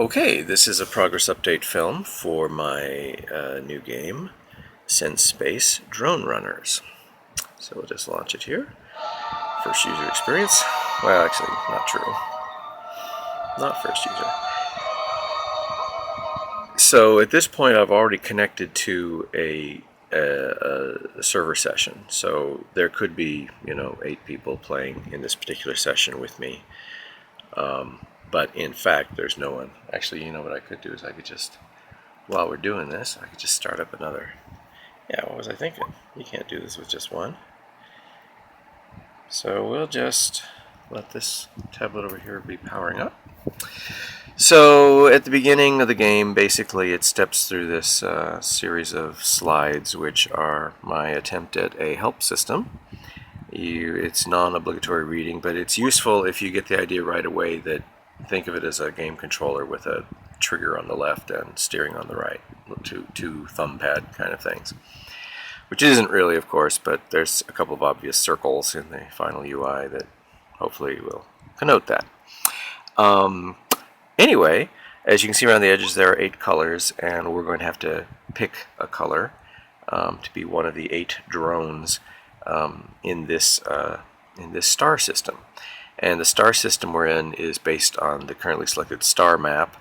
Okay, this is a progress update film for my new game, synSpace Drone Runners. So we'll just launch it here. First user experience. Well, actually, not true. Not first user. So at this point, I've already connected to a server session. So there could be, 8 people playing in this particular session with me. But in fact, there's no one. Actually, what I could do is I could just, while we're doing this, I could just start up another. Yeah, what was I thinking? You can't do this with just one. So we'll just let this tablet over here be powering up. So at the beginning of the game, basically it steps through this series of slides, which are my attempt at a help system. It's non-obligatory reading, but it's useful if you get the idea right away that think of it as a game controller with a trigger on the left and steering on the right, two thumb pad kind of things. Which isn't really, of course, but there's a couple of obvious circles in the final UI that hopefully will connote that. Anyway, as you can see around the edges, there are 8 colors, and we're going to have to pick a color to be one of the 8 drones in this star system. And the star system we're in is based on the currently selected star map.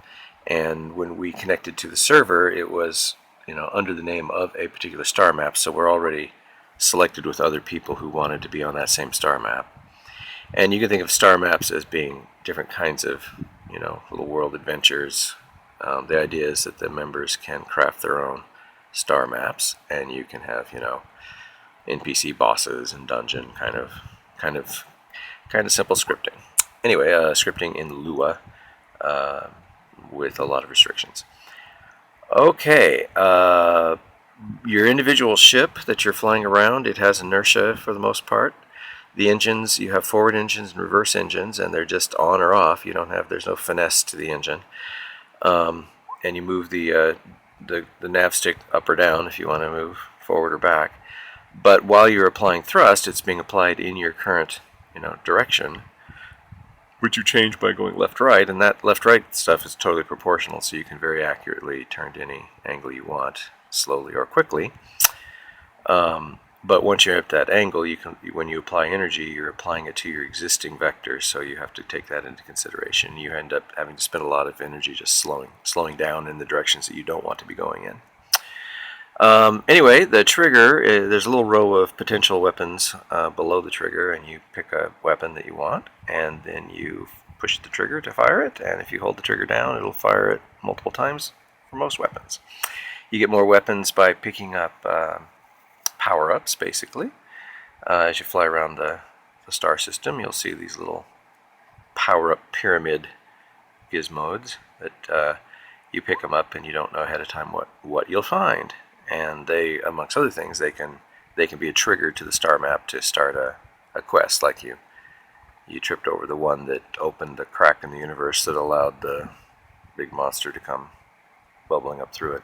And when we connected to the server, it was under the name of a particular star map. So we're already selected with other people who wanted to be on that same star map. And you can think of star maps as being different kinds of little world adventures. The idea is that the members can craft their own star maps, and you can have NPC bosses and dungeon kind of simple scripting. Anyway, scripting in Lua with a lot of restrictions. Okay, your individual ship that you're flying around, it has inertia for the most part. The engines, you have forward engines and reverse engines, and they're just on or off. There's no finesse to the engine. And you move the nav stick up or down if you want to move forward or back. But while you're applying thrust, it's being applied in your current direction, which you change by going left-right, and that left-right stuff is totally proportional, so you can very accurately turn to any angle you want, slowly or quickly. But once you're at that angle, when you apply energy, you're applying it to your existing vectors, so you have to take that into consideration. You end up having to spend a lot of energy just slowing down in the directions that you don't want to be going in. Anyway, the trigger, there's a little row of potential weapons below the trigger, and you pick a weapon that you want, and then you push the trigger to fire it, and if you hold the trigger down, it'll fire it multiple times for most weapons. You get more weapons by picking up power-ups, basically. As you fly around the star system, you'll see these little power-up pyramid gizmos that you pick them up, and you don't know ahead of time what you'll find. And they, amongst other things, they can be a trigger to the star map to start a quest, like you tripped over the one that opened the crack in the universe that allowed the big monster to come bubbling up through it.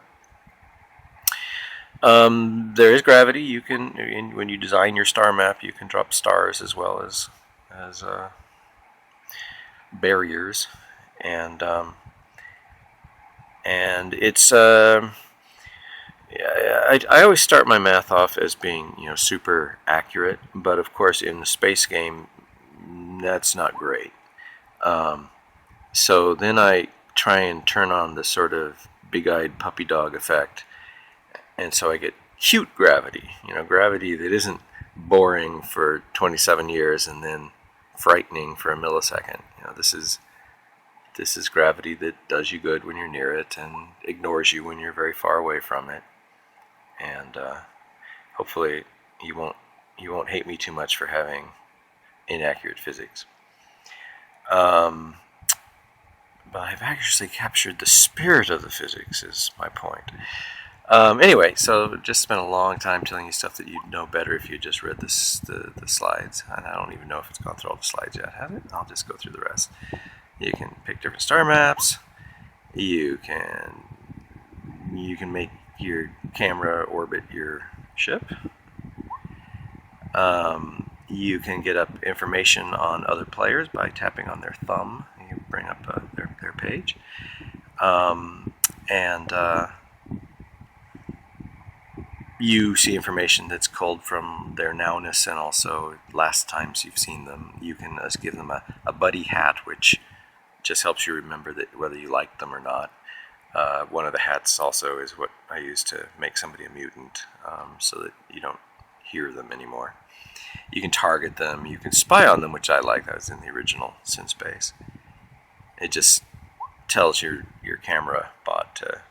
There is gravity. When you design your star map, you can drop stars as well as barriers, and it's I always start my math off as being super accurate, but of course in the space game that's not great. So then I try and turn on the sort of big-eyed puppy dog effect, and so I get cute gravity, gravity that isn't boring for 27 years and then frightening for a millisecond. This is gravity that does you good when you're near it and ignores you when you're very far away from it. And hopefully you won't hate me too much for having inaccurate physics. But I've actually captured the spirit of the physics, is my point. Anyway, so just spent a long time telling you stuff that you'd know better if you just read the slides. And I don't even know if it's gone through all the slides yet, has it? I'll just go through the rest. You can pick different star maps. You can make your camera orbit your ship. You can get up information on other players by tapping on their thumb. You bring up their page. and you see information that's culled from their nowness and also last times you've seen them. You can give them a buddy hat, which just helps you remember that whether you like them or not. One of the hats also is what I use to make somebody a mutant, so that you don't hear them anymore. You can target them, you can spy on them, which I like. That was in the original synSpace. It just tells your camera bot to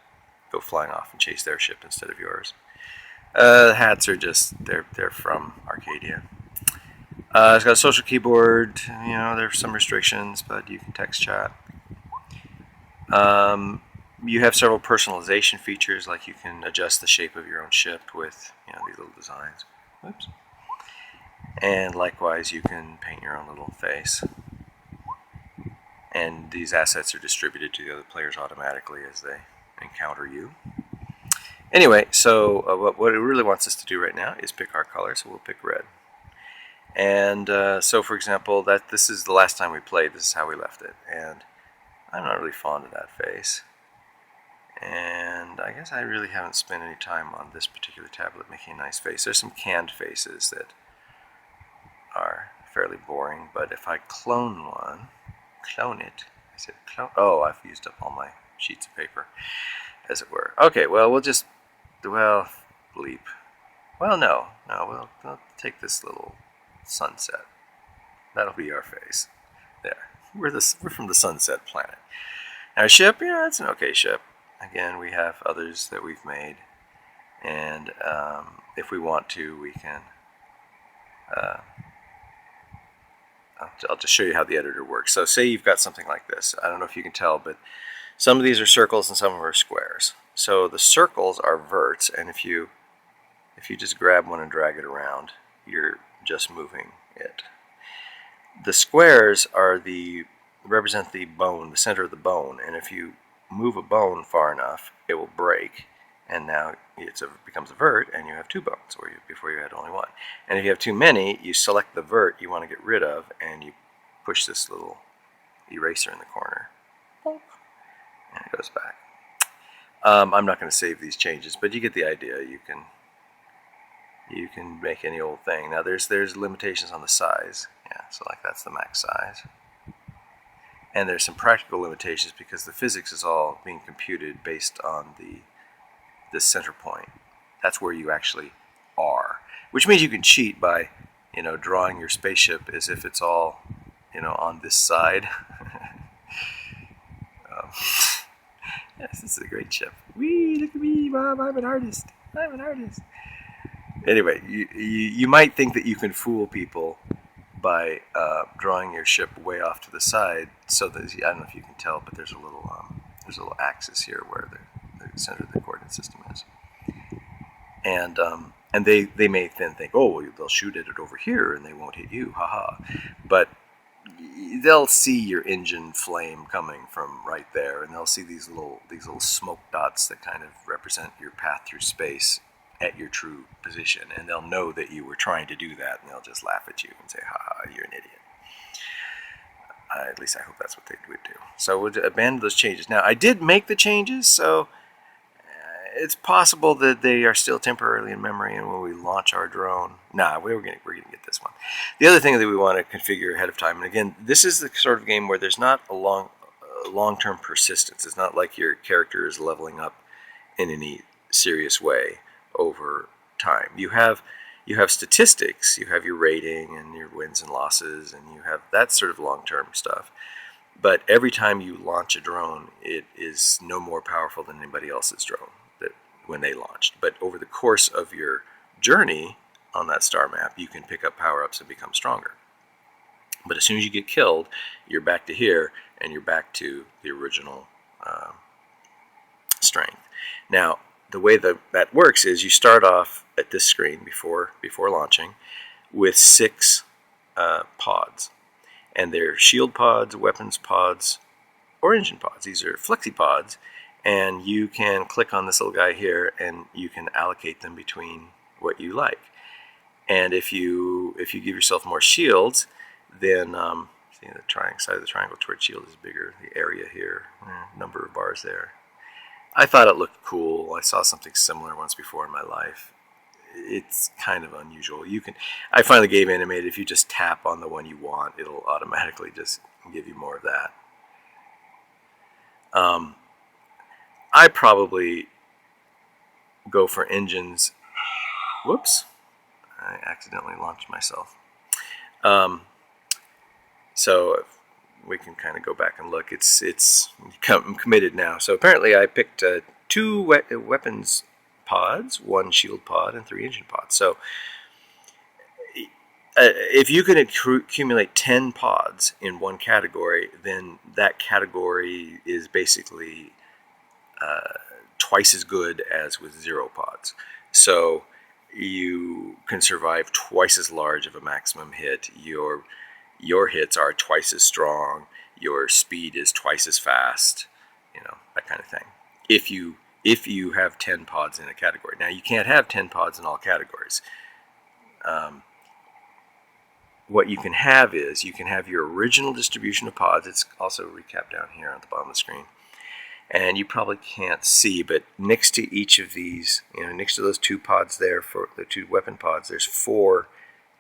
go flying off and chase their ship instead of yours. Hats are just, they're from Arcadia. It's got a social keyboard. You know, there's some restrictions, but you can text chat. You have several personalization features, like you can adjust the shape of your own ship with, you know, these little designs. Oops. And likewise, you can paint your own little face. And these assets are distributed to the other players automatically as they encounter you. Anyway, so what it really wants us to do right now is pick our color, so we'll pick red. And so, for example, this is the last time we played, this is how we left it. And I'm not really fond of that face. And I guess I really haven't spent any time on this particular tablet making a nice face. There's some canned faces that are fairly boring, but if I clone it, I said clone, oh, I've used up all my sheets of paper, as it were. Okay, well, bleep. Well, no, we'll take this little sunset. That'll be our face. There, we're from the sunset planet. Our ship, yeah, it's an okay ship. Again, we have others that we've made, and if we want to, we can. I'll just show you how the editor works. So say you've got something like this. I don't know if you can tell, but some of these are circles and some of them are squares. So the circles are verts, and if you just grab one and drag it around, you're just moving it. The squares represent the bone, the center of the bone, and if you move a bone far enough, it will break, and now it becomes a vert, and you have two bones, where before you had only one. And if you have too many, you select the vert you want to get rid of, and you push this little eraser in the corner, and it goes back. I'm not going to save these changes, but you get the idea. You can make any old thing. Now there's limitations on the size. Yeah, so like that's the max size. And there's some practical limitations because the physics is all being computed based on the center point. That's where you actually are, which means you can cheat by, drawing your spaceship as if it's all, on this side. Yes, this is a great ship. Wee, look at me, Mom, I'm an artist. Anyway, you might think that you can fool people by drawing your ship way off to the side, so that, I don't know if you can tell, but there's a little axis here where the center of the coordinate system is, and they may then think, oh, well, they'll shoot at it over here and they won't hit you, haha. But they'll see your engine flame coming from right there, and they'll see these little smoke dots that kind of represent your path through space at your true position, and they'll know that you were trying to do that, and they'll just laugh at you and say, haha, you're an idiot. At least I hope that's what they would do. So we'll abandon those changes. Now, I did make the changes, so it's possible that they are still temporarily in memory, and when we launch our drone, we're going to get this one. The other thing that we want to configure ahead of time, and again, this is the sort of game where there's not a long-term persistence. It's not like your character is leveling up in any serious way over time. You have statistics, you have your rating and your wins and losses, and you have that sort of long-term stuff. But every time you launch a drone, it is no more powerful than anybody else's drone when they launched. But over the course of your journey on that star map, you can pick up power-ups and become stronger. But as soon as you get killed, you're back to here, and you're back to the original strength. Now, the way that works is you start off at this screen before launching with 6 pods. And they're shield pods, weapons pods, or engine pods. These are flexi pods, and you can click on this little guy here, and you can allocate them between what you like. And if you give yourself more shields, then See, the side of the triangle turret shield is bigger. The area here, number of bars there. I thought it looked cool. I saw something similar once before in my life. It's kind of unusual. I find the game animated. If you just tap on the one you want, it'll automatically just give you more of that. I probably go for engines. Whoops. I accidentally launched myself. So we can kind of go back and look. I'm committed now. So apparently I picked 2 weapons pods, 1 shield pod, and 3 engine pods. So if you can accumulate 10 pods in one category, then that category is basically twice as good as with 0 pods. So you can survive twice as large of a maximum hit. Your hits are twice as strong. Your speed is twice as fast. That kind of thing. If you have 10 pods in a category. Now, you can't have 10 pods in all categories. What you can have is, you can have your original distribution of pods. It's also recapped down here on the bottom of the screen. And you probably can't see, but next to each of these, next to those 2 pods there, for the 2 weapon pods, there's 4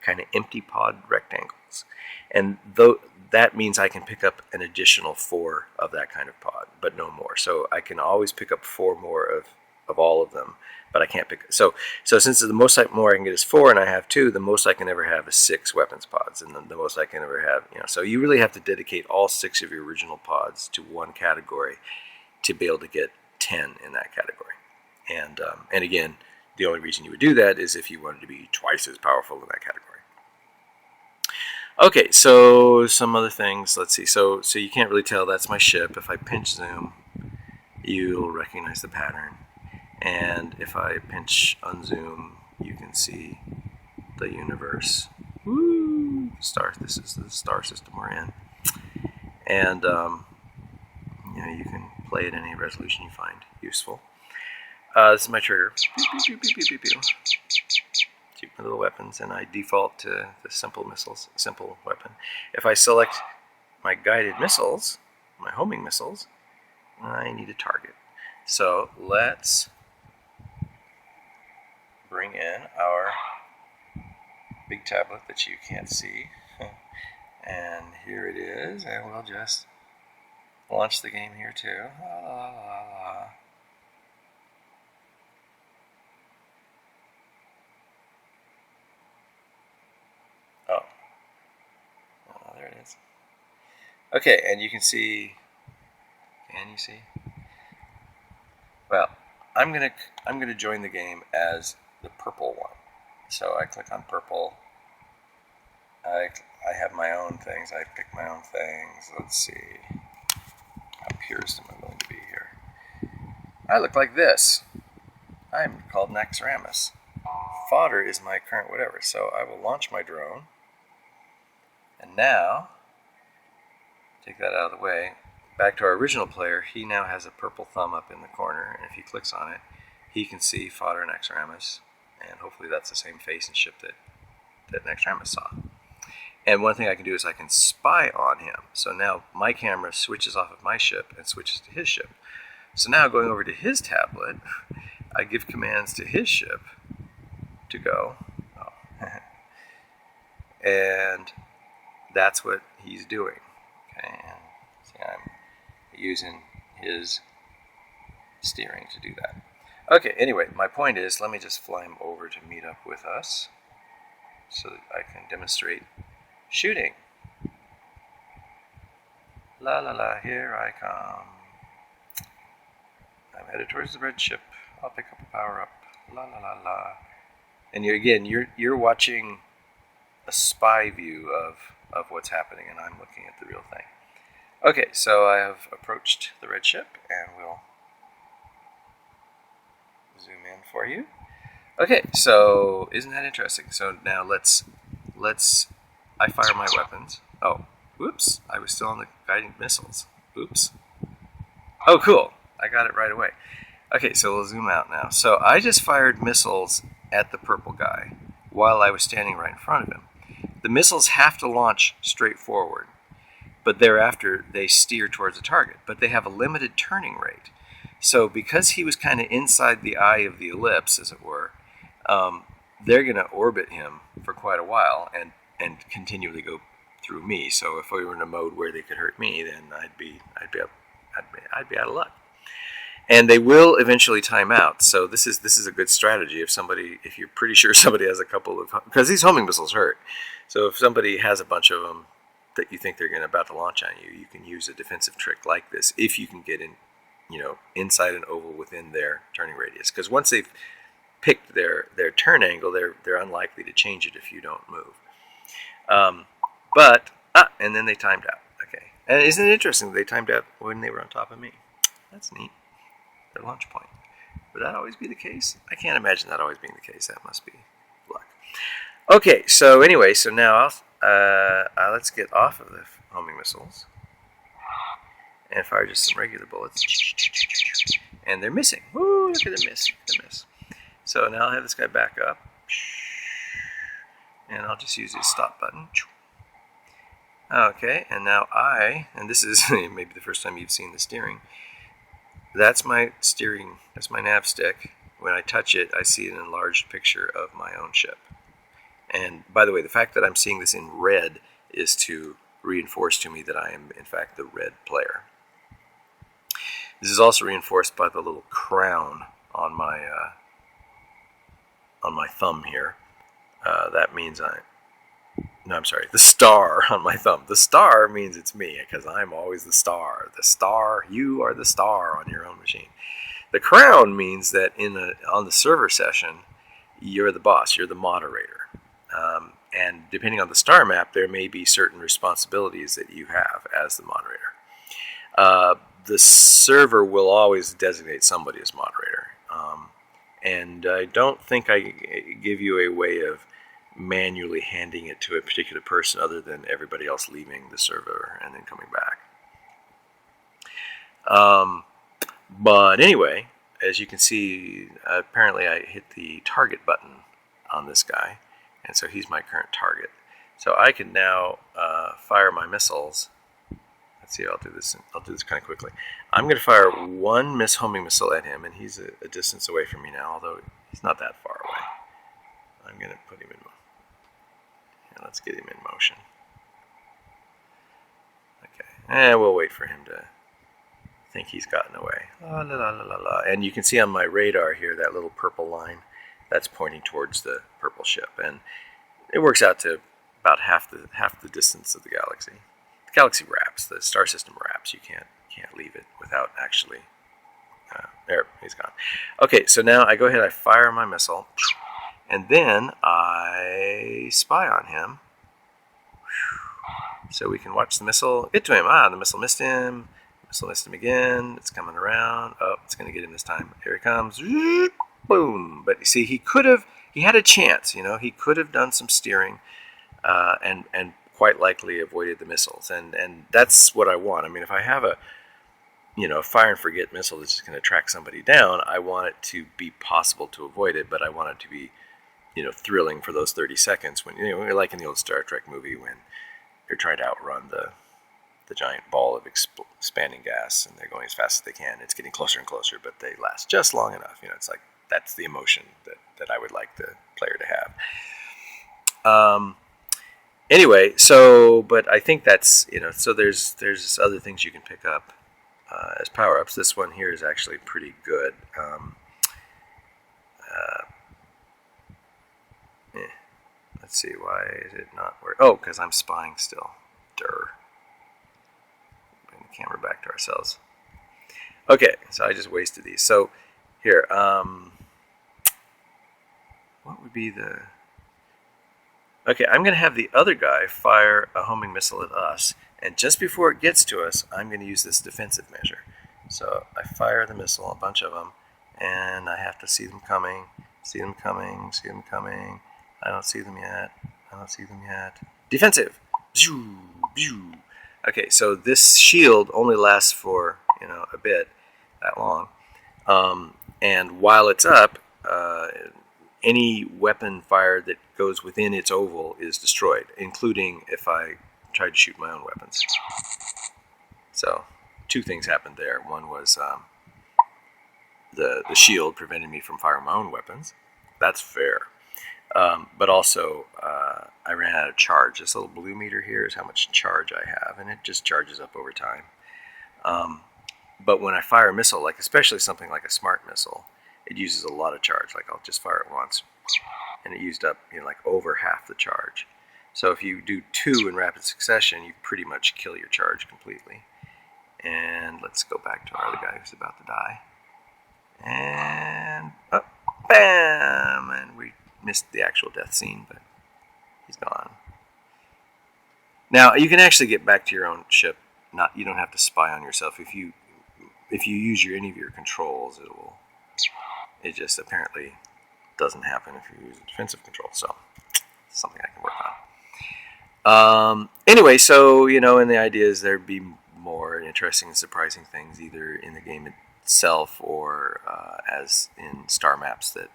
kind of empty pod rectangles. And that means I can pick up an additional 4 of that kind of pod, but no more. So I can always pick up 4 more of all of them, but I can't pick. So since the most more I can get is 4, and I have 2, the most I can ever have is 6 weapons pods, and the most I can ever have. So you really have to dedicate all 6 of your original pods to one category to be able to get 10 in that category. And again, the only reason you would do that is if you wanted to be twice as powerful in that category. Okay, so some other things. Let's see. So you can't really tell that's my ship. If I pinch zoom, you'll recognize the pattern. And if I pinch unzoom, you can see the universe. Woo! This is the star system we're in. And you can play at any resolution you find useful. This is my trigger. Keep my little weapons, and I default to the simple weapon. If I select my guided missiles, my homing missiles, I need a target. So let's bring in our big tablet that you can't see. And here it is, and we'll just launch the game here too. La, la, la, la. Oh, there it is. Okay, and you can see. Can you see? Well, I'm gonna join the game as the purple one. So I click on purple. I have my own things. I pick my own things. Let's see. How purist am I going to be here? I look like this. I'm called Naxxramas. Fodder is my current whatever. So I will launch my drone. And now, take that out of the way. Back to our original player, he now has a purple thumb up in the corner. And if he clicks on it, he can see Fodder Naxxramas. And hopefully that's the same face and ship that Naxxramas saw. And one thing I can do is I can spy on him. So now my camera switches off of my ship and switches to his ship. So now going over to his tablet, I give commands to his ship to go. Oh. And that's what he's doing. Okay, and see, I'm using his steering to do that. Okay, anyway, my point is, let me just fly him over to meet up with us so that I can demonstrate shooting. La la la, here I come. I'm headed towards the red ship. I'll pick up a power up. La la la la. And you're watching a spy view of what's happening, and I'm looking at the real thing. Okay, so I have approached the red ship, and we'll zoom in for you. Okay, so isn't that interesting? So now let's I fire my weapons. Oh, whoops! I was still on the guiding missiles. Oops. Oh, cool! I got it right away. Okay, so we'll zoom out now. So I just fired missiles at the purple guy while I was standing right in front of him. The missiles have to launch straight forward. but thereafter they steer towards the target. But they have a limited turning rate. So because he was kind of inside the eye of the ellipse, as it were, they're going to orbit him for quite a while and continually go through me. So if we were in a mode where they could hurt me, then I'd be out of luck. And they will eventually time out. So this is a good strategy if you're pretty sure somebody has a couple of, because these homing missiles hurt. So if somebody has a bunch of them that you think they're about to launch on you, you can use a defensive trick like this if you can get in, inside an oval within their turning radius. Because once they've picked their turn angle, they're unlikely to change it if you don't move. And then they timed out. Okay, and isn't it interesting that they timed out when they were on top of me? That's neat. Their launch point. Would that always be the case? I can't imagine that always being the case. That must be luck. Okay, so anyway, now let's get off of the homing missiles and fire just some regular bullets. And they're missing. Woo, look at the miss. So now I'll have this guy back up. And I'll just use the stop button. Okay, and now and this is maybe the first time you've seen the steering. That's my steering, that's my nav stick. When I touch it, I see an enlarged picture of my own ship. And by the way, the fact that I'm seeing this in red is to reinforce to me that I am, in fact, the red player. This is also reinforced by the little crown on my thumb here. That means the star on my thumb. The star means it's me, because I'm always the star. The star, you are the star on your own machine. The crown means that on the server session, you're the boss, you're the moderator. And depending on the star map, there may be certain responsibilities that you have as the moderator. The server will always designate somebody as moderator. And I don't think I give you a way of manually handing it to a particular person other than everybody else leaving the server and then coming back. But anyway, as you can see, apparently I hit the target button on this guy, and so he's my current target. So I can now fire my missiles. Let's see, I'll do this kind of quickly. I'm going to fire one homing missile at him, and he's a distance away from me now, although he's not that far away. I'm going to put him in motion. Let's get him in motion. Okay, and we'll wait for him to think he's gotten away. La, la, la, la, la. And you can see on my radar here that little purple line that's pointing towards the purple ship, and it works out to about half the distance of the galaxy. The galaxy wraps, the star system wraps. You can't leave it without actually. There, he's gone. Okay, so now I go ahead, I fire my missile. And then I spy on him. So we can watch the missile get to him. The missile missed him. The missile missed him again. It's coming around. Oh, it's going to get him this time. Here he comes. Boom. But you see, he had a chance. He could have done some steering and quite likely avoided the missiles. And that's what I want. I mean, if I have a fire and forget missile that's just going to track somebody down, I want it to be possible to avoid it, but I want it to be thrilling for those 30 seconds when, like in the old Star Trek movie when they're trying to outrun the giant ball of expanding gas and they're going as fast as they can. It's getting closer and closer, but they last just long enough. It's like, that's the emotion that I would like the player to have. Anyway, but I think that's, so there's other things you can pick up as power-ups. This one here is actually pretty good. Let's see, why is it not work? Oh, because I'm spying still. Bring the camera back to ourselves. Okay, so I just wasted these. So here, what would be the... Okay, I'm going to have the other guy fire a homing missile at us, and just before it gets to us, I'm going to use this defensive measure. So I fire the missile, a bunch of them, and I have to see them coming, see them coming. I don't see them yet. Defensive! Okay, so this shield only lasts for, a bit, that long. And while it's up, any weapon fire that goes within its oval is destroyed, including if I tried to shoot my own weapons. So 2 things happened there. One was the shield prevented me from firing my own weapons. That's fair. But also, I ran out of charge. This little blue meter here is how much charge I have, and it just charges up over time. But when I fire a missile, like especially something like a smart missile, it uses a lot of charge. Like I'll just fire it once, and it used up like over half the charge. So if you do 2 in rapid succession, you pretty much kill your charge completely. And let's go back to our other guy who's about to die. And bam! And we missed the actual death scene, but he's gone. Now you can actually get back to your own ship. You don't have to spy on yourself. If you use any of your controls, it just apparently doesn't happen if you use a defensive control. So it's something I can work on. Anyway, so and the idea is there'd be more interesting and surprising things either in the game itself or as in star maps that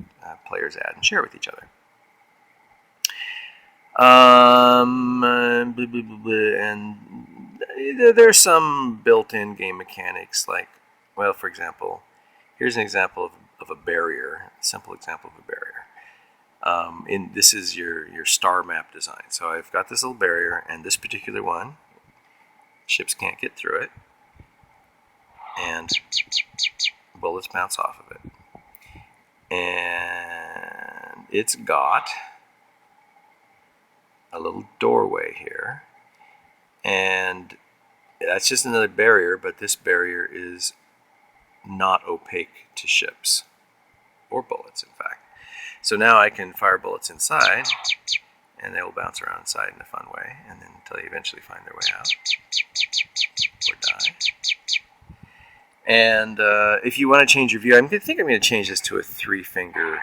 players add and share with each other. And there's some built-in game mechanics, like, well, for example, here's an example of a barrier, a simple example of a barrier. This is your star map design. So I've got this little barrier, and this particular one, ships can't get through it, and bullets bounce off of it. And it's got a little doorway here, and that's just another barrier, but this barrier is not opaque to ships or bullets, in fact. So now I can fire bullets inside, and they will bounce around inside in a fun way, and then until they eventually find their way out or die. And if you want to change your view, I think I'm going to change this to a 3-finger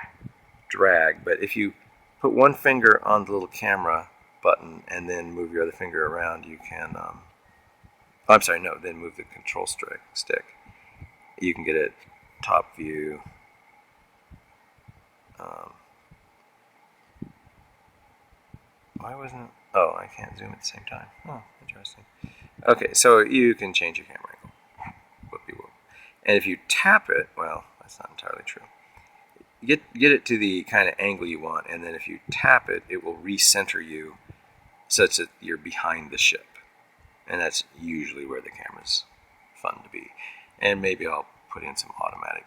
drag, but if you put one finger on the little camera button and then move your other finger around, you can then move the control stick. You can get a top view. Why wasn't it? Oh, I can't zoom at the same time. Oh, interesting. Okay, so you can change your camera angle. Whoopie-whoop. And if you tap it, well, that's not entirely true. Get it to the kind of angle you want, and then if you tap it, it will recenter you such that you're behind the ship. And that's usually where the camera's fun to be. And maybe I'll put in some automatic,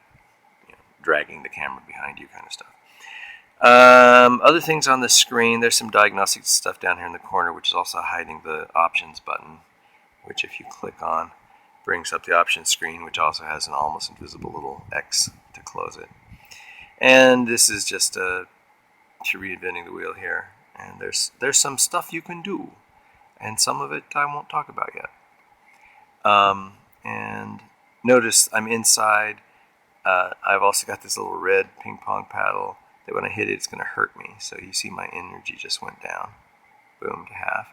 dragging the camera behind you kind of stuff. Other things on the screen, there's some diagnostic stuff down here in the corner, which is also hiding the options button, which if you click on, brings up the options screen, which also has an almost invisible little X to close it. And this is just reinventing the wheel here. And there's some stuff you can do, and some of it I won't talk about yet. And notice I'm inside. I've also got this little red ping pong paddle that when I hit it, it's going to hurt me. So you see my energy just went down, boom, to half.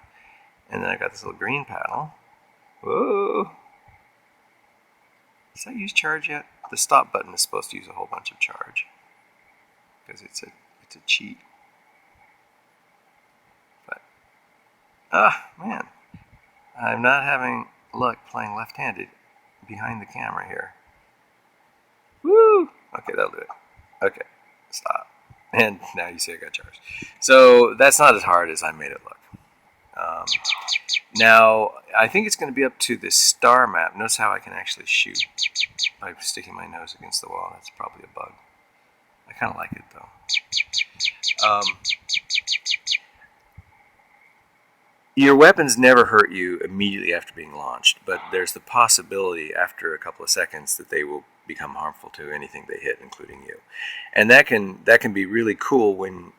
And then I got this little green paddle. Whoa! Does that use charge yet? The stop button is supposed to use a whole bunch of charge because it's a cheat. But man, I'm not having luck playing left-handed behind the camera here. Woo! Okay, that'll do it. Okay, stop. And now you see I got charged. So that's not as hard as I made it look. Now, I think it's going to be up to the star map. Notice how I can actually shoot by sticking my nose against the wall. That's probably a bug. I kind of like it, though. Your weapons never hurt you immediately after being launched, but there's the possibility after a couple of seconds that they will become harmful to anything they hit, including you. And that can be really cool when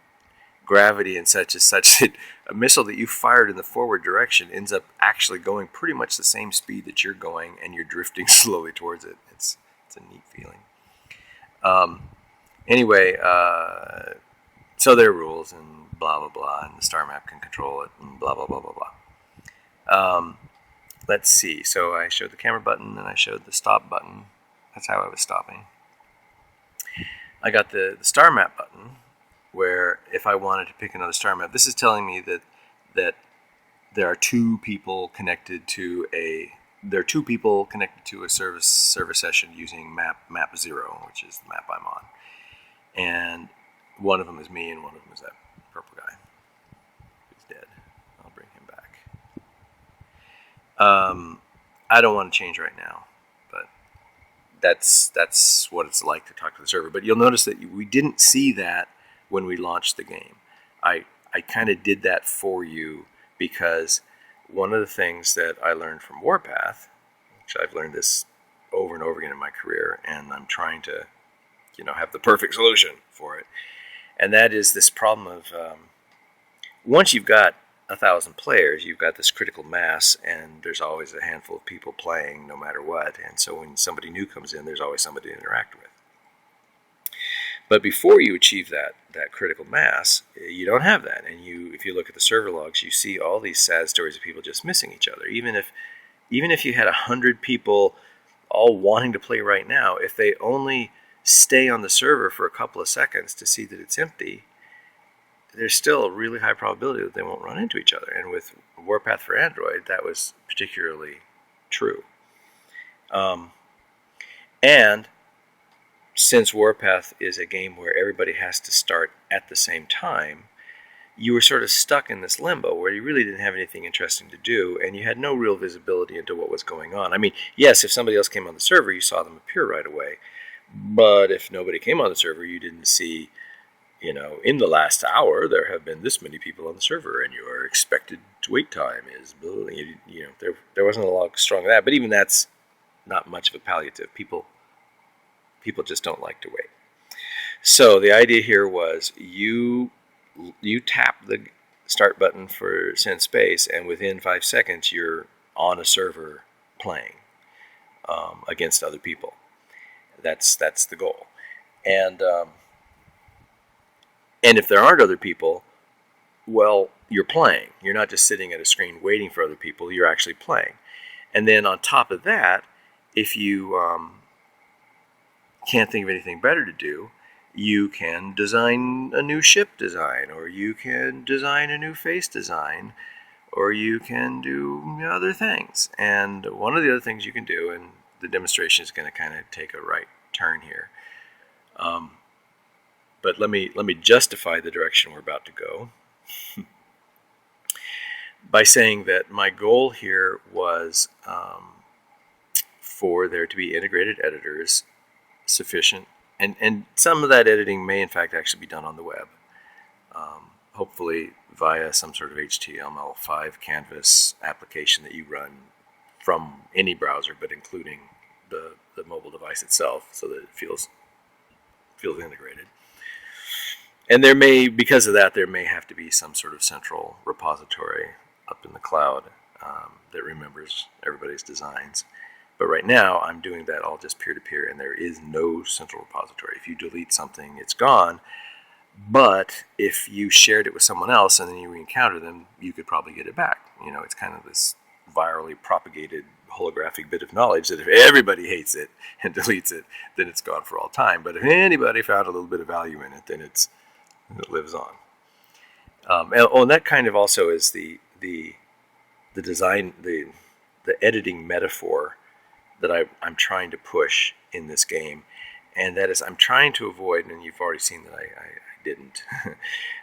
gravity and such is such that a missile that you fired in the forward direction ends up actually going pretty much the same speed that you're going, and you're drifting slowly towards it. It's a neat feeling. Anyway, so there are rules and blah blah blah, and the star map can control it and blah blah blah blah blah. Let's see. So I showed the camera button and I showed the stop button. That's how I was stopping. I got the star map button, where if I wanted to pick another star map, this is telling me that there are two people connected to a server session using map 0, which is the map I'm on, and one of them is me and one of them is that purple guy who's dead. I'll bring him back. I don't want to change right now, but that's what it's like to talk to the server. But you'll notice that we didn't see that when we launched the game. I kind of did that for you because one of the things that I learned from Warpath, which I've learned this over and over again in my career, and I'm trying to, have the perfect solution for it, and that is this problem of once you've got 1,000 players, you've got this critical mass, and there's always a handful of people playing no matter what, and so when somebody new comes in, there's always somebody to interact with. But before you achieve that critical mass, you don't have that. And if you look at the server logs, you see all these sad stories of people just missing each other. Even if you had 100 people all wanting to play right now, if they only stay on the server for a couple of seconds to see that it's empty, there's still a really high probability that they won't run into each other. And with Warpath for Android, that was particularly true. And since Warpath is a game where everybody has to start at the same time, you were sort of stuck in this limbo where you really didn't have anything interesting to do, and you had no real visibility into what was going on. I mean, yes, if somebody else came on the server, you saw them appear right away. But if nobody came on the server, you didn't see, in the last hour, there have been this many people on the server, and your expected wait time is, there wasn't a lot strong of that. But even that's not much of a palliative. People just don't like to wait. So the idea here was you tap the start button for synSpace, and within 5 seconds you're on a server playing against other people. That's the goal. And if there aren't other people, well, you're playing. You're not just sitting at a screen waiting for other people. You're actually playing. And then on top of that, if you can't think of anything better to do, you can design a new ship design, or you can design a new face design, or you can do other things. And one of the other things you can do, and the demonstration is going to kind of take a right turn here, but let me justify the direction we're about to go by saying that my goal here was for there to be integrated editors sufficient, and some of that editing may in fact actually be done on the web, hopefully via some sort of HTML5 canvas application that you run from any browser, but including the mobile device itself, so that it feels integrated. And because of that, there may have to be some sort of central repository up in the cloud that remembers everybody's designs. But right now, I'm doing that all just peer-to-peer, and there is no central repository. If you delete something, it's gone. But if you shared it with someone else and then you re-encounter them, you could probably get it back. It's kind of this virally propagated holographic bit of knowledge that if everybody hates it and deletes it, then it's gone for all time. But if anybody found a little bit of value in it, then it lives on. And that kind of also is the design, the editing metaphor that I'm trying to push in this game, and that is I'm trying to avoid, and you've already seen that I didn't,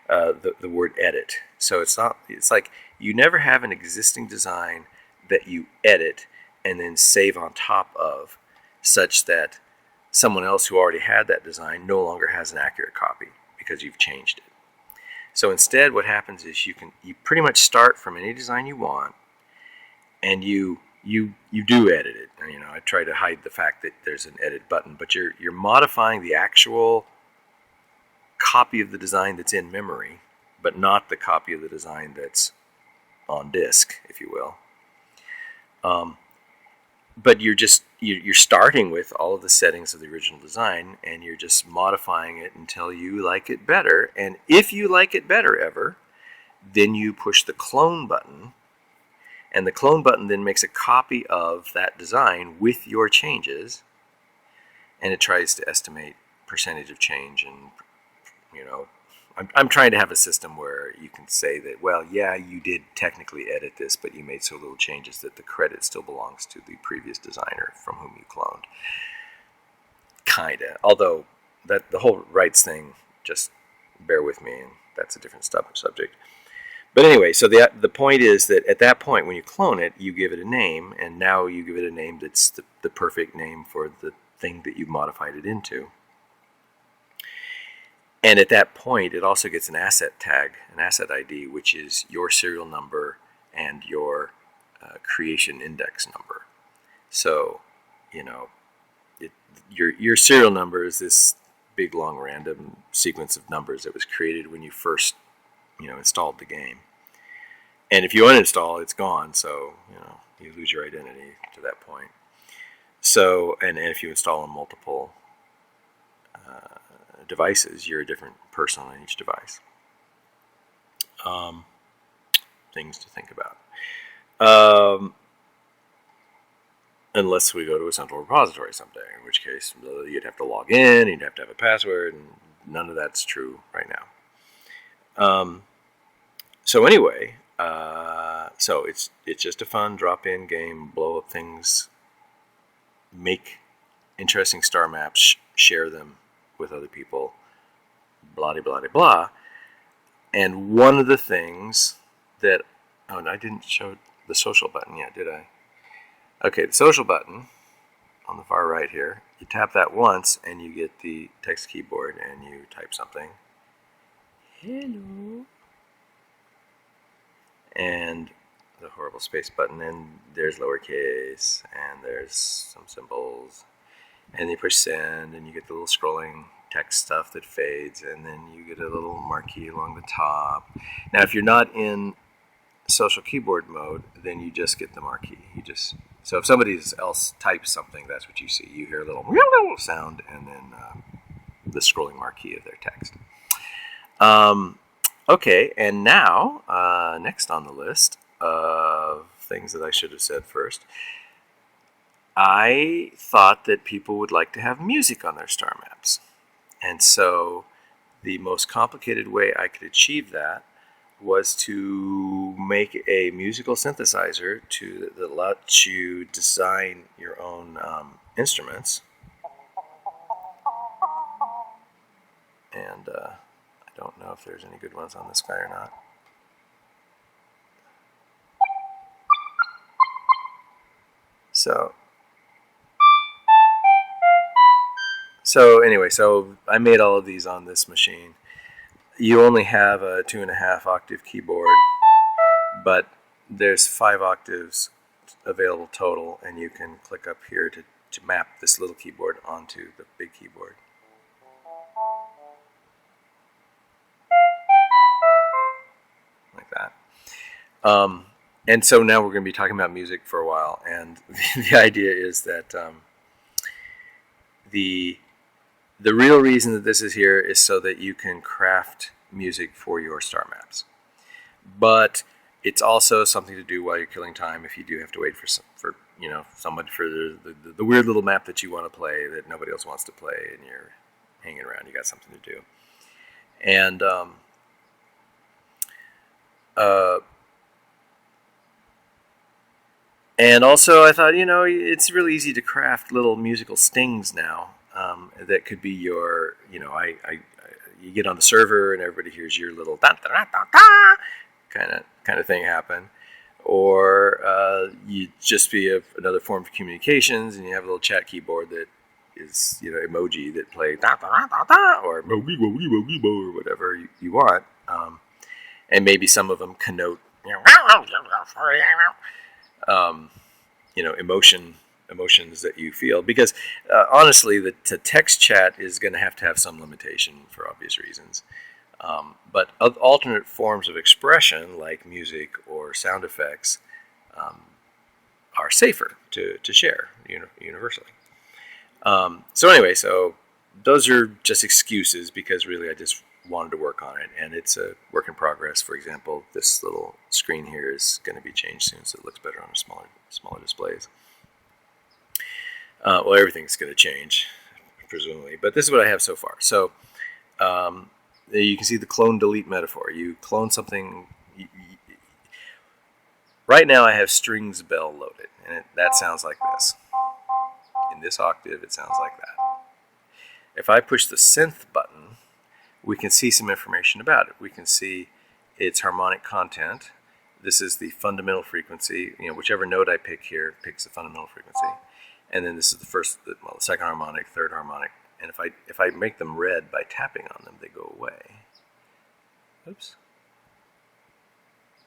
the word edit. So it's like you never have an existing design that you edit and then save on top of, such that someone else who already had that design no longer has an accurate copy because you've changed it. So instead what happens is you pretty much start from any design you want, and you do edit it. I try to hide the fact that there's an edit button, but you're modifying the actual copy of the design that's in memory, but not the copy of the design that's on disk, if you will. But you're starting with all of the settings of the original design, and you're just modifying it until you like it better. And if you like it better ever, then you push the clone button, and the clone button then makes a copy of that design with your changes, and it tries to estimate percentage of change and I'm trying to have a system where you can say that, well, yeah, you did technically edit this, but you made so little changes that the credit still belongs to the previous designer from whom you cloned. Kinda. Although that the whole rights thing, just bear with me, and that's a different subject. But anyway, so the point is that at that point, when you clone it, you give it a name, and now you give it a name that's the perfect name for the thing that you've modified it into. And at that point, it also gets an asset tag, an asset ID, which is your serial number and your creation index number. So, your serial number is this big, long, random sequence of numbers that was created when you first, installed the game. And if you uninstall, it's gone. So, you lose your identity to that point. So, and if you install on multiple devices, you're a different person on each device. Things to think about. Unless we go to a central repository someday, in which case you'd have to log in, you'd have to have a password, and none of that's true right now. So anyway, so it's just a fun drop-in game, blow up things, make interesting star maps, share them with other people, blah, blah, blah, blah. And one of the things that, and I didn't show the social button yet, did I? Okay, the social button on the far right here, you tap that once and you get the text keyboard and you type something. Hello. And the horrible space button, and there's lowercase, and there's some symbols, and you push send, and you get the little scrolling text stuff that fades, and then you get a little marquee along the top. Now, if you're not in social keyboard mode, then you just get the marquee. So if somebody else types something, that's what you see. You hear a little sound, and then the scrolling marquee of their text. Okay, and now, next on the list of things that I should have said first, I thought that people would like to have music on their star maps. And so the most complicated way I could achieve that was to make a musical synthesizer that lets you design your own instruments. And I don't know if there's any good ones on this guy or not. So anyway, so I made all of these on this machine. You only have a 2.5 octave keyboard, but there's 5 octaves available total, and you can click up here to map this little keyboard onto the big keyboard. Like that. And so now we're going to be talking about music for a while, and the idea is that the real reason that this is here is so that you can craft music for your star maps. But it's also something to do while you're killing time if you do have to wait for someone for the weird little map that you want to play that nobody else wants to play, and you're hanging around. You got something to do. And also I thought, it's really easy to craft little musical stings now. That could be your, you get on the server and everybody hears your little da da da da da kind of thing happen, or you just be another form of communications, and you have a little chat keyboard that is emoji that play da da da da or mogi mogi mogi mo or whatever you want, and maybe some of them connote emotions that you feel, because honestly the text chat is going to have some limitation for obvious reasons, but alternate forms of expression like music or sound effects are safer to share universally. So anyway, so those are just excuses, because really I just wanted to work on it, and it's a work in progress. For example, this little screen here is going to be changed soon, so it looks better on a smaller displays. Well, everything's going to change, presumably, but this is what I have so far. So You can see the clone delete metaphor. You clone something. Right now I have strings bell loaded, and that sounds like this. In this octave, it sounds like that. If I push the synth button, we can see some information about it. We can see its harmonic content. This is the fundamental frequency. Whichever note I pick here picks the fundamental frequency. And then this is the second harmonic, third harmonic. And if I make them red by tapping on them, they go away. Oops.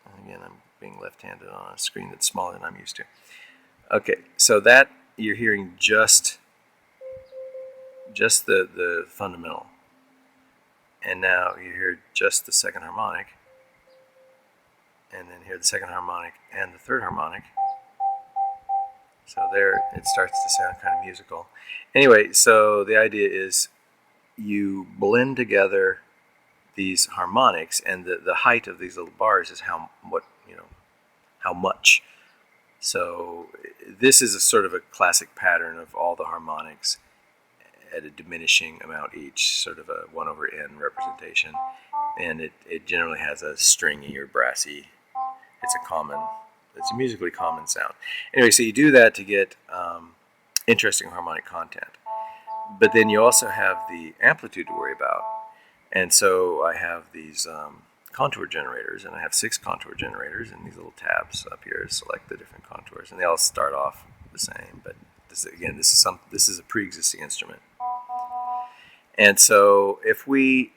And again, I'm being left-handed on a screen that's smaller than I'm used to. Okay, so that you're hearing just the fundamental. And now you hear just the second harmonic. And then hear the second harmonic and the third harmonic. So there it starts to sound kind of musical. Anyway, so the idea is you blend together these harmonics, and the height of these little bars is how much. So this is a sort of a classic pattern of all the harmonics at a diminishing amount each, sort of a 1 over n representation. And it generally has a stringy or brassy, it's a musically common sound. Anyway, so you do that to get interesting harmonic content. But then you also have the amplitude to worry about. And so I have these contour generators, and I have 6 contour generators, and these little tabs up here select the different contours. And they all start off the same, but this is a pre-existing instrument. And so if we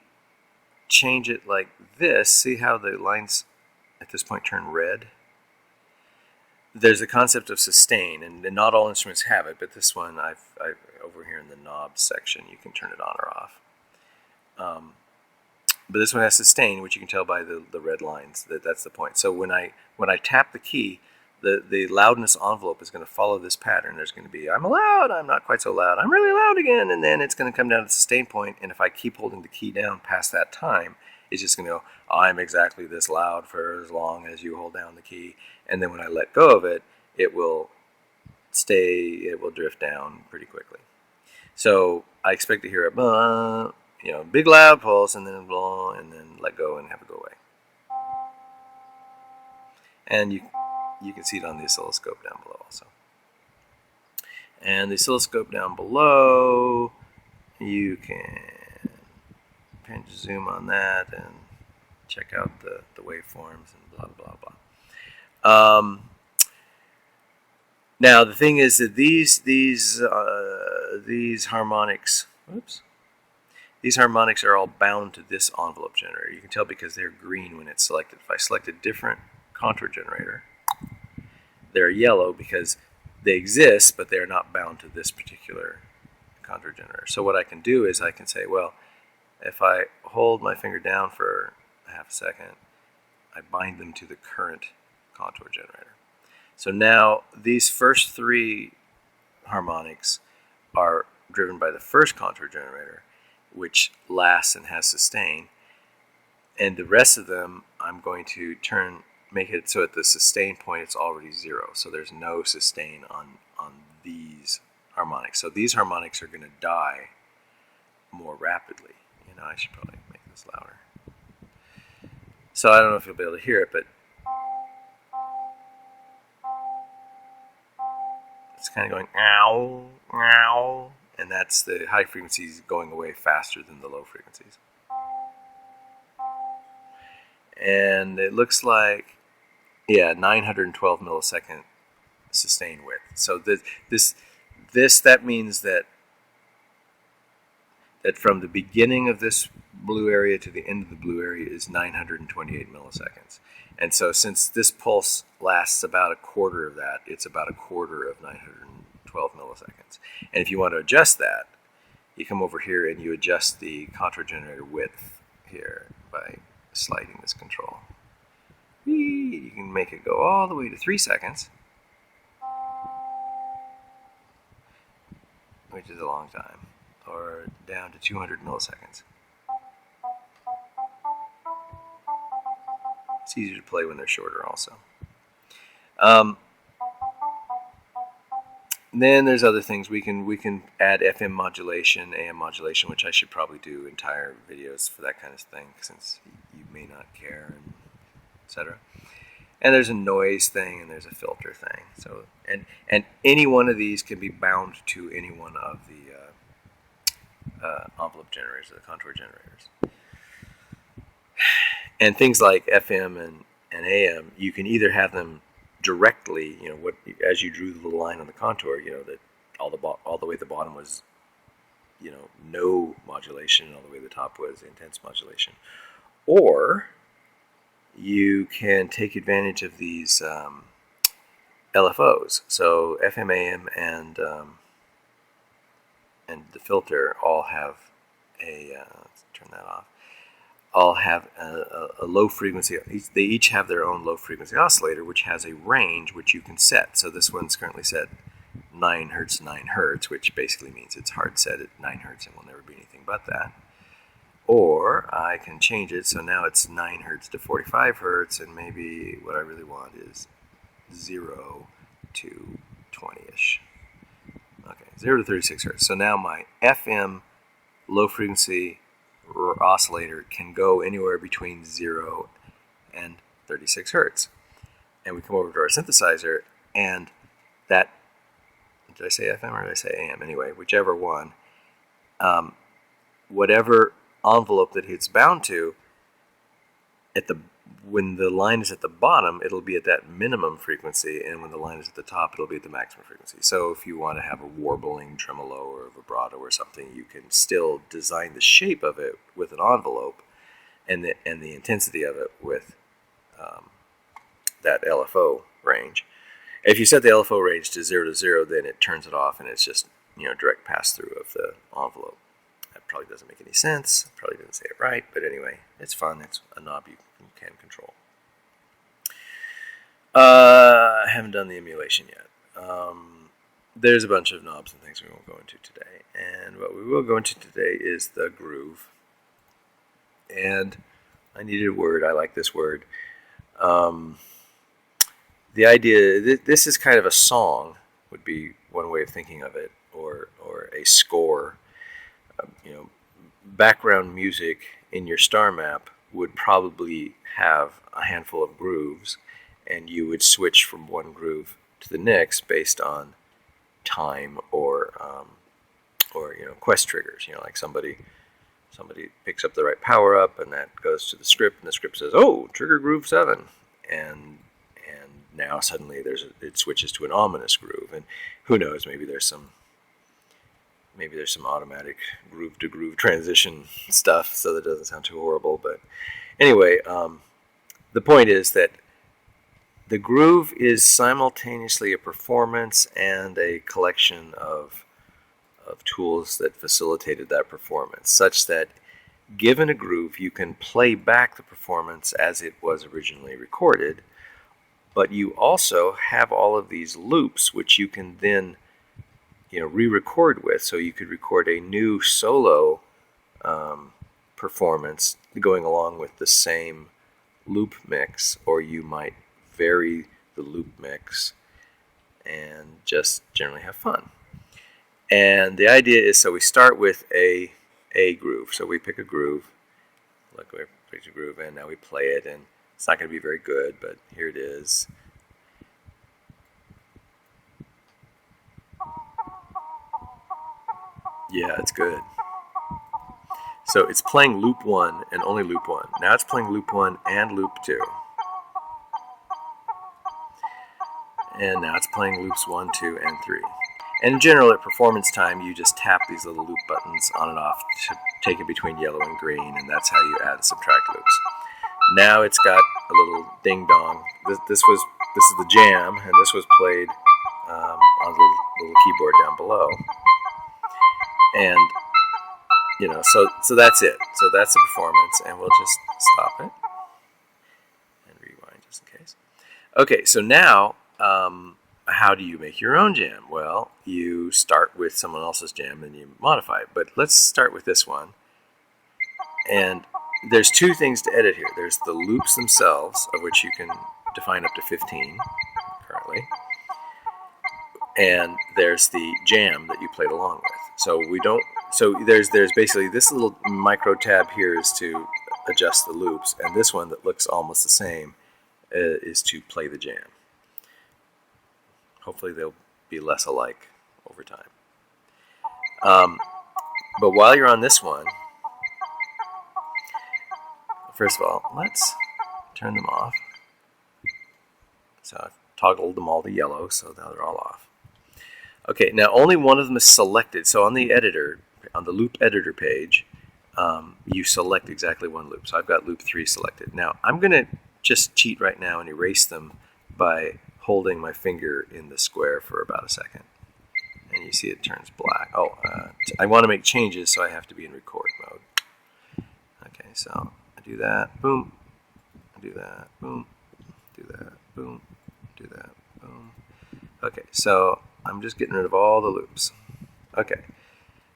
change it like this, see how the lines at this point turn red? There's a concept of sustain, and not all instruments have it, but this one, I've over here in the knobs section, you can turn it on or off. But this one has sustain, which you can tell by the red lines. That's the point. So when I tap the key, the loudness envelope is going to follow this pattern. There's going to be, I'm loud, I'm not quite so loud, I'm really loud again, and then it's going to come down to the sustain point, and if I keep holding the key down past that time, it's just going to go, I'm exactly this loud for as long as you hold down the key. And then when I let go of it, it will drift down pretty quickly. So I expect to hear a big loud pulse, and then blah, and then let go and have it go away. And you can see it on the oscilloscope down below also. And the oscilloscope down below, you can pinch zoom on that and check out the waveforms and blah, blah, blah. Now the thing is that these harmonics, these harmonics are all bound to this envelope generator. You can tell because they're green when it's selected. If I select a different contour generator, they're yellow because they exist, but they're not bound to this particular contour generator. So what I can do is I can say, well, if I hold my finger down for a half a second, I bind them to the current contour generator. So now these first 3 harmonics are driven by the first contour generator, which lasts and has sustain. And the rest of them, I'm going to make it so at the sustain point it's already 0. So there's no sustain on these harmonics. So these harmonics are going to die more rapidly. I should probably make this louder. So I don't know if you'll be able to hear it, but it's kind of going ow, ow, and that's the high frequencies going away faster than the low frequencies. And it looks like, 912 millisecond sustain width. So that means that from the beginning of this blue area to the end of the blue area is 928 milliseconds. And so since this pulse lasts about a quarter of that, it's about a quarter of 912 milliseconds. And if you want to adjust that, you come over here and you adjust the contour generator width here by sliding this control. You can make it go all the way to 3 seconds, which is a long time, or down to 200 milliseconds. It's easier to play when they're shorter also. then there's other things. We can add FM modulation, AM modulation, which I should probably do entire videos for that kind of thing, since you may not care, and etc. And there's a noise thing, and there's a filter thing. So and any one of these can be bound to any one of the envelope generators or the contour generators. And things like FM and AM, you can either have them directly, as you drew the line on the contour, that all the way the bottom was, no modulation, and all the way the top was intense modulation, or you can take advantage of these LFOs. So FM, AM, and the filter all have let's turn that off. All have a low frequency. They each have their own low frequency oscillator, which has a range which you can set. So this one's currently set 9 hertz to 9 hertz, which basically means it's hard set at 9 hertz and will never be anything but that. Or I can change it, so now it's 9 hertz to 45 hertz, and maybe what I really want is 0 to 20-ish. Okay, 0 to 36 hertz. So now my FM low frequency oscillator can go anywhere between 0 and 36 hertz. And we come over to our synthesizer, and that, did I say FM or did I say AM? Anyway, whichever one, whatever envelope that it's bound to, when the line is at the bottom, it'll be at that minimum frequency, and when the line is at the top, it'll be at the maximum frequency. So if you want to have a warbling tremolo or vibrato or something, you can still design the shape of it with an envelope, and the intensity of it with that LFO range. If you set the LFO range to 0 to 0, then it turns it off, and it's just direct pass through of the envelope. That probably doesn't make any sense. Probably didn't say it right, but anyway, it's fun. It's a knob you can control. I haven't done the emulation yet. There's a bunch of knobs and things we won't go into today. And what we will go into today is the groove. And I needed a word. I like this word. The idea, this is kind of a song, would be one way of thinking of it, or a score. Background music in your star map would probably have a handful of grooves, and you would switch from one groove to the next based on time or quest triggers. Like somebody picks up the right power up, and that goes to the script, and the script says, "Oh, trigger groove 7," and now suddenly it switches to an ominous groove, and who knows, maybe there's some automatic groove to groove transition stuff, so that doesn't sound too horrible. But anyway, the point is that the groove is simultaneously a performance and a collection of tools that facilitated that performance, such that given a groove, you can play back the performance as it was originally recorded, but you also have all of these loops which you can then re-record with. So you could record a new solo performance going along with the same loop mix, or you might vary the loop mix and just generally have fun. And the idea is, so we start with a groove. So we pick a groove. Look, we picked a groove, and now we play it, and it's not going to be very good, but here it is. Yeah, it's good. So it's playing loop 1 and only loop 1. Now it's playing loop 1 and loop 2. And now it's playing loops 1, 2, and 3. And in general, at performance time, you just tap these little loop buttons on and off to take it between yellow and green, and that's how you add and subtract loops. Now it's got a little ding-dong. This is the jam, and this was played on the little keyboard down below. And so that's it. So that's the performance, and we'll just stop it and rewind just in case. Okay, so now how do you make your own jam? Well, you start with someone else's jam and you modify it. But let's start with this one. And there's two things to edit here. There's the loops themselves, of which you can define up to 15 currently. and there's the jam that you played along with. So we don't. So there's basically this little micro tab here is to adjust the loops, and this one that looks almost the same is to play the jam. Hopefully they'll be less alike over time. But while you're on this one, first of all, let's turn them off. So I've toggled them all to yellow, so now they're all off. Okay, now only one of them is selected. So on the editor, on the loop editor page, you select exactly one loop. So I've got loop 3 selected. Now I'm going to just cheat right now and erase them by holding my finger in the square for about a second. And you see it turns black. Oh, I want to make changes, so I have to be in record mode. Okay, so I do that, boom, I do that, boom, do that, boom, do that, boom. Okay, so I'm just getting rid of all the loops. Okay,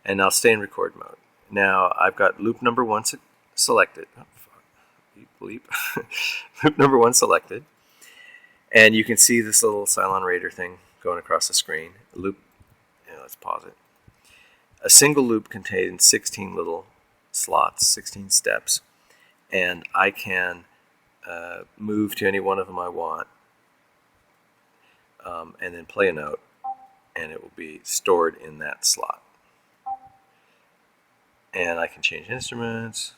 and I'll stay in record mode. Now I've got loop number 1 selected. Oh, fuck. Bleep. Loop number 1 selected. And you can see this little Cylon Raider thing going across the screen. Loop, let's pause it. A single loop contains 16 little slots, 16 steps. And I can move to any one of them I want. And then play a note, and it will be stored in that slot. And I can change instruments.